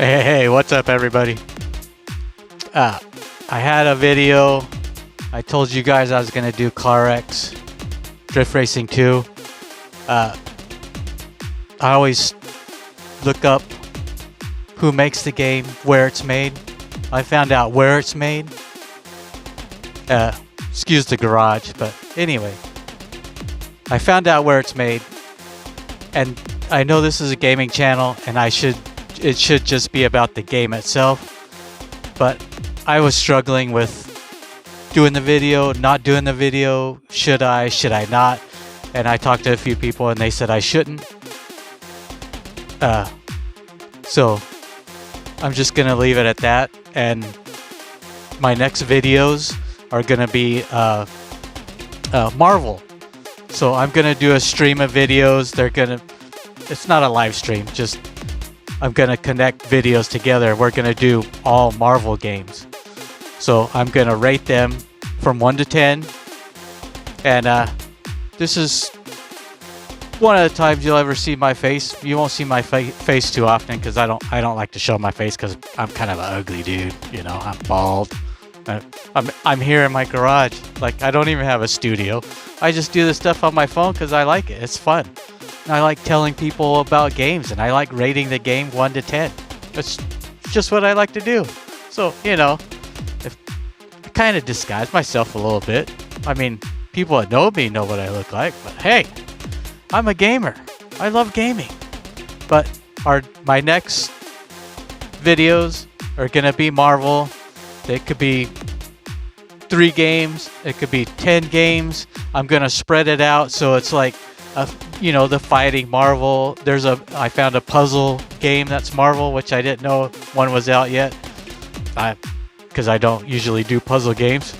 Hey, what's up, everybody? I had a video. I told you guys I was going to do CarX Drift Racing 2. I always look up who makes the game, where it's made. I found out where it's made. Excuse the garage, but anyway. I found out where it's made. And I know this is a gaming channel, and it should just be about the game itself. But I was struggling with doing the video, not doing the video. Should I not? And I talked to a few people and they said I shouldn't. So I'm just gonna leave it at that. And my next videos are gonna be Marvel. So I'm gonna do a stream of videos. It's not a live stream, just I'm gonna connect videos together. We're gonna do all Marvel games. So I'm gonna rate them from 1 to 10. And this is one of the times you'll ever see my face. You won't see my face too often because I don't like to show my face because I'm kind of an ugly dude. You know, I'm bald. I'm here in my garage. Like, I don't even have a studio. I just do this stuff on my phone because I like it. It's fun. And I like telling people about games, and I like rating the game 1 to 10. That's just what I like to do. So, you know, I kind of disguise myself a little bit. I mean, people that know me know what I look like, but hey, I'm a gamer. I love gaming. But my next videos are going to be Marvel. They could be 3 games. It could be 10 games. I'm going to spread it out so it's like, the fighting Marvel. I found a puzzle game that's Marvel, which I didn't know one was out yet. Because I don't usually do puzzle games.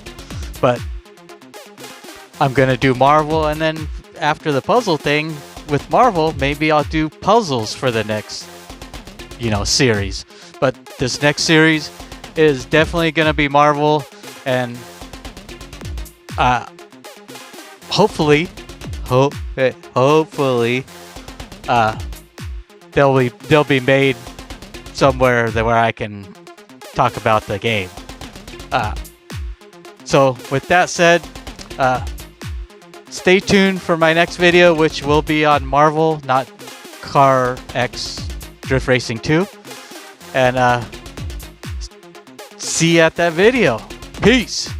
But I'm going to do Marvel, and then after the puzzle thing with Marvel, maybe I'll do puzzles for the next, series. But this next series is definitely going to be Marvel, and hopefully they'll be made somewhere where I can talk about the game. So with that said, stay tuned for my next video, which will be on Marvel, not CarX Drift Racing 2. And see you at that video. Peace.